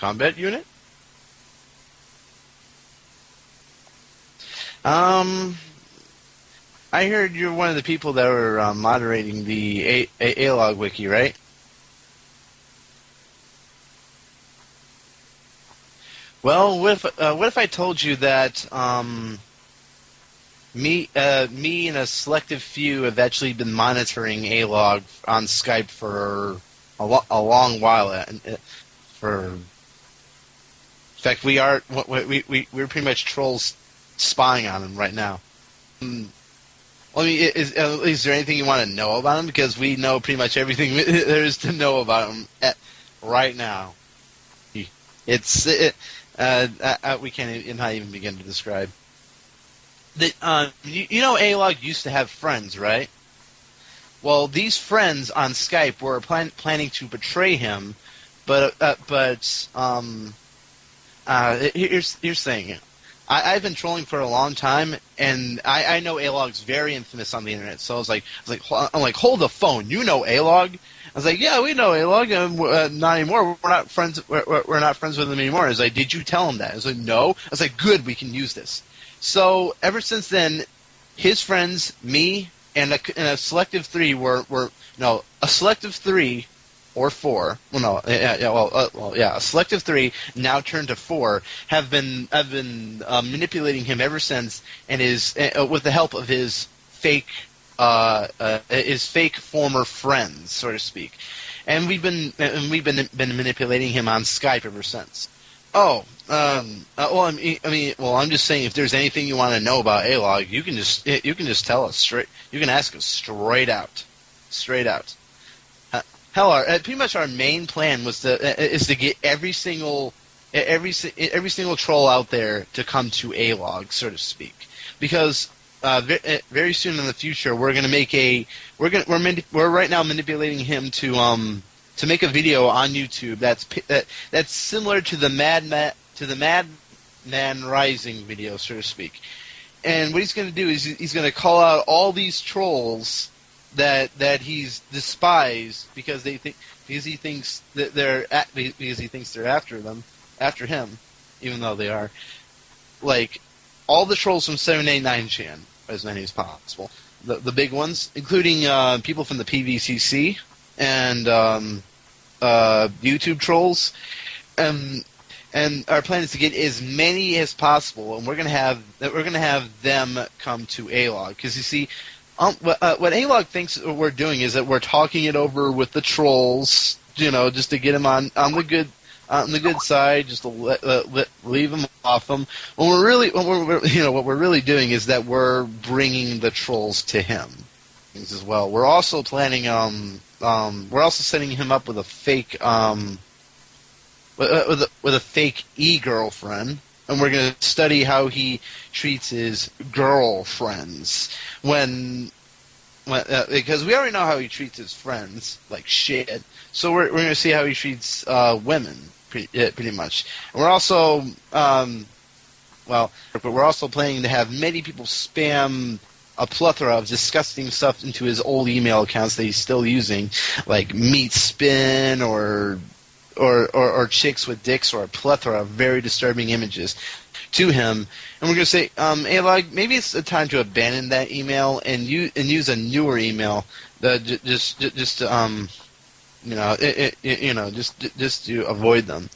combat unit? I heard you're one of the people that were moderating the A-Log wiki, right? Well, what if I told you that me and a selective few have actually been monitoring A-Log on Skype for a long while. In fact, we're pretty much trolls spying on him right now. Well, I mean, is there anything you want to know about him? Because we know pretty much everything there is to know about him right now. We can't not even begin to describe. You know, A-Log used to have friends, right? Well, these friends on Skype were planning to betray him, but here's the thing. I've been trolling for a long time, and I know A-Log's very infamous on the internet. So I'm like, hold the phone. You know A-Log? I was like, yeah, we know A-Log, and not anymore. We're not friends. We're not friends with him anymore. I was like, did you tell him that? I was like, no. I was like, good, we can use this. So ever since then, his friends, me, and a selective three a selective three or four. A selective three now turned to four have been manipulating him ever since, and is with the help of his fake former friends, so to speak, and we've been manipulating him on Skype ever since. I'm just saying, if there's anything you want to know about A-Log, you can just tell us straight. You can ask us straight out. Hell, pretty much our main plan is to get every single troll out there to come to A-Log, so to speak, because very soon in the future we're right now manipulating him to make a video on YouTube that's similar to the Madman Rising video, so to speak. And what he's going to do is he's going to call out all these trolls that he's despised because he thinks they're after him, even though they are, like, all the trolls from 789chan, as many as possible. The big ones, including people from the PVCC and YouTube trolls, and our plan is to get as many as possible, and we're gonna have them come to A-Log, because you see, what A-Log thinks we're doing is that we're talking it over with the trolls, just to get them on the good side, just to leave them off them. What we're really doing is that we're bringing the trolls to him as well. We're also planning we're also setting him up with a fake with a fake e-girlfriend, and we're going to study how he treats his girlfriends because we already know how he treats his friends like shit. So we're going to see how he treats women pretty much. And we're also we're also planning to have many people spam a plethora of disgusting stuff into his old email accounts that he's still using, like meat spin or chicks with dicks, or a plethora of very disturbing images to him. And we're going to say, A-Log, maybe it's a time to abandon that email and use a newer email that just to avoid them.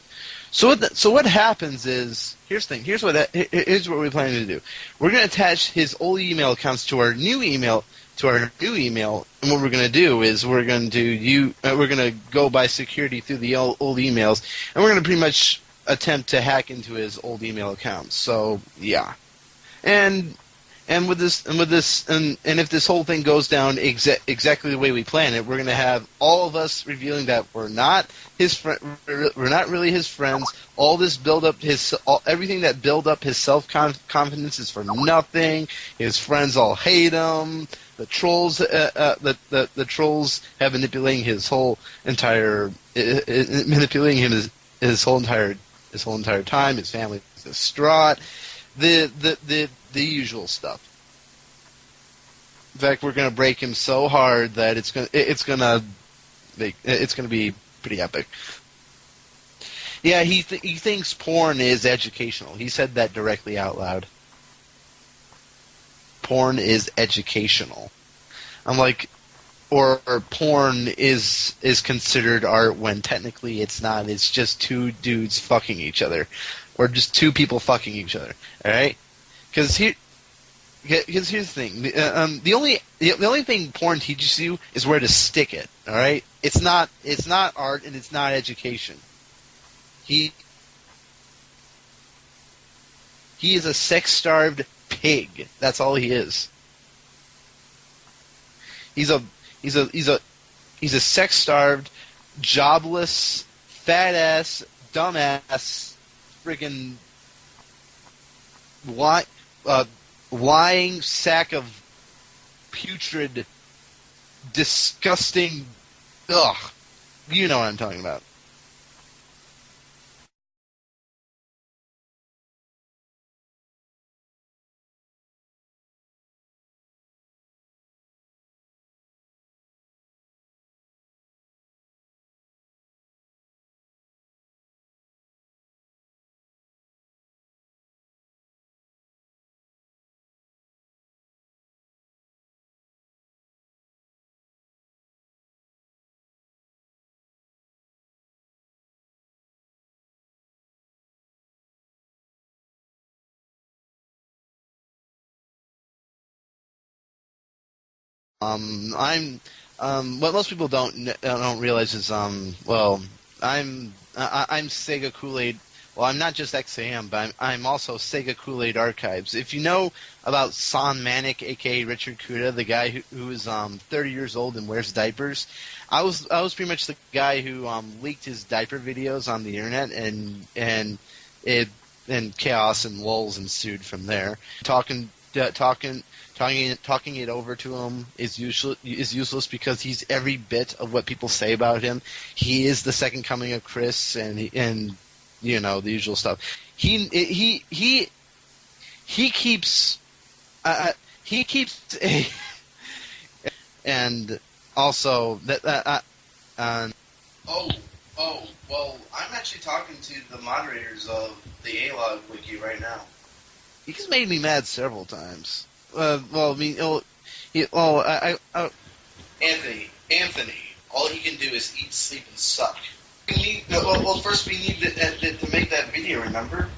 So what happens is, here's the thing. Here's what we're planning to do. We're going to attach his old email accounts to our new email. And what we're going to do is we're going to go by security through the old emails, and we're going to pretty much attempt to hack into his old email accounts. So yeah, and if this whole thing goes down exactly the way we plan it, we're going to have all of us revealing that we're not we're not really his friends. All this everything that build up his self-confidence is for nothing. His friends all hate him. The trolls, the trolls have manipulating his whole entire, his whole entire time. His family is distraught. The usual stuff. In fact, we're going to break him so hard that it's going to be pretty epic. Yeah, he thinks porn is educational. He said that directly out loud. Porn is educational. I'm like, or porn is considered art when technically it's not. It's just two dudes fucking each other, or just two people fucking each other. All right, because here's the thing. The only thing porn teaches you is where to stick it. All right, it's not art and it's not education. He is a sex-starved pig. That's all he is. He's a sex-starved, jobless, fat-ass, dumbass, friggin' lying sack of putrid, disgusting. Ugh, you know what I'm talking about. I'm what most people don't realize is well, I'm Sega Kool-Aid. Well, I'm not just XAM, but I'm also Sega Kool-Aid Archives. If you know about Son Manic, aka Richard Kuda, the guy who is 30 years old and wears diapers, I was pretty much the guy who leaked his diaper videos on the internet, and it and chaos and lulls ensued from there. Talking it over to him is useless because he's every bit of what people say about him. He is the second coming of Chris, and you know the usual stuff. He keeps he keeps a and also that oh well, I'm actually talking to the moderators of the A-Log wiki right now. He's made me mad several times. Well, I mean, Anthony. All he can do is eat, sleep, and suck. First we need to make that video. Remember?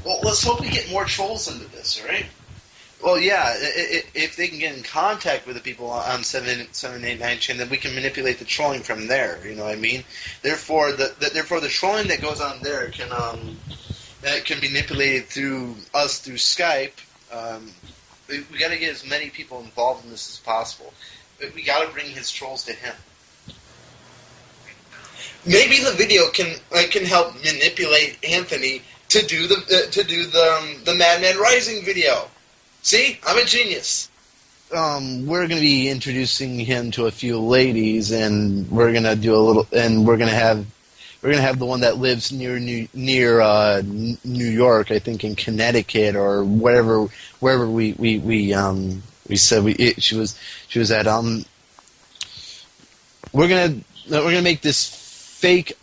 Well, let's hope we get more trolls into this, all right? Well, yeah, if they can get in contact with the people on 789 then we can manipulate the trolling from there. You know what I mean? Therefore, the trolling that goes on there can be manipulated through us through Skype. We got to get as many people involved in this as possible. We got to bring his trolls to him. Maybe the video can help manipulate Anthony to do the Madman Rising video. See, I'm a genius. We're going to be introducing him to a few ladies, and we're going to do a little, and we're going to have the one that lives near New York, I think in Connecticut or wherever we said she was at. We're gonna make this fake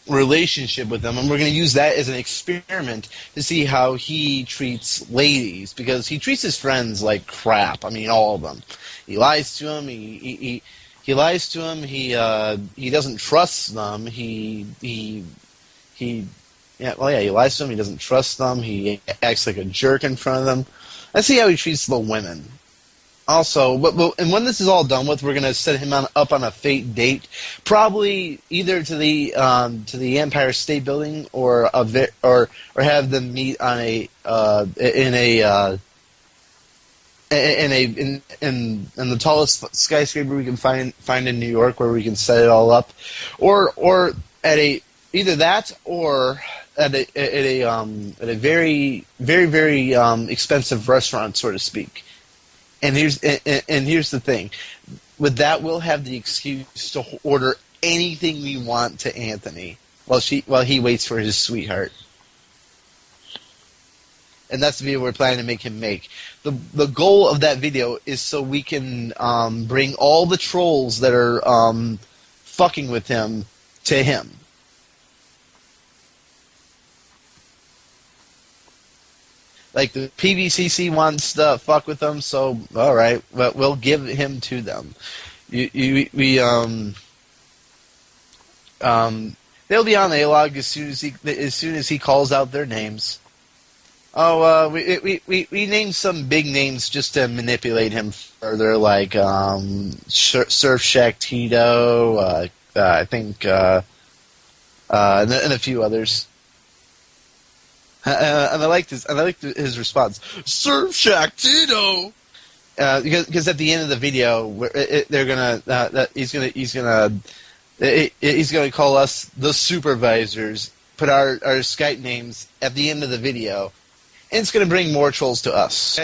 relationship with them, and we're going to use that as an experiment to see how he treats ladies, because he treats his friends like crap. I mean, all of them. He lies to them. He lies to them. He doesn't trust them. He lies to them. He doesn't trust them. He acts like a jerk in front of them. Let's see how he treats the women. Also, and when this is all done with, we're going to set him up on a fate date, probably either to the Empire State Building or have them meet on in the tallest skyscraper we can find in New York, where we can set it all up, or at either that or at a very very very expensive restaurant, so to speak. And here's the thing. With that, we'll have the excuse to order anything we want to Anthony while he waits for his sweetheart. and that's the video we're planning to make him make. The goal of that video is so we can bring all the trolls that are fucking with him to him. Like, the PVCC wants to fuck with them, so all right, but we'll give him to them. They'll be on the A-log as soon as he calls out their names. Oh, we named some big names just to manipulate him further, like Surf Shack Tito, I think, and a few others. And I liked his response, Surf Shack Tito, because at the end of the video, he's gonna call us the supervisors, put our Skype names at the end of the video, and it's gonna bring more trolls to us.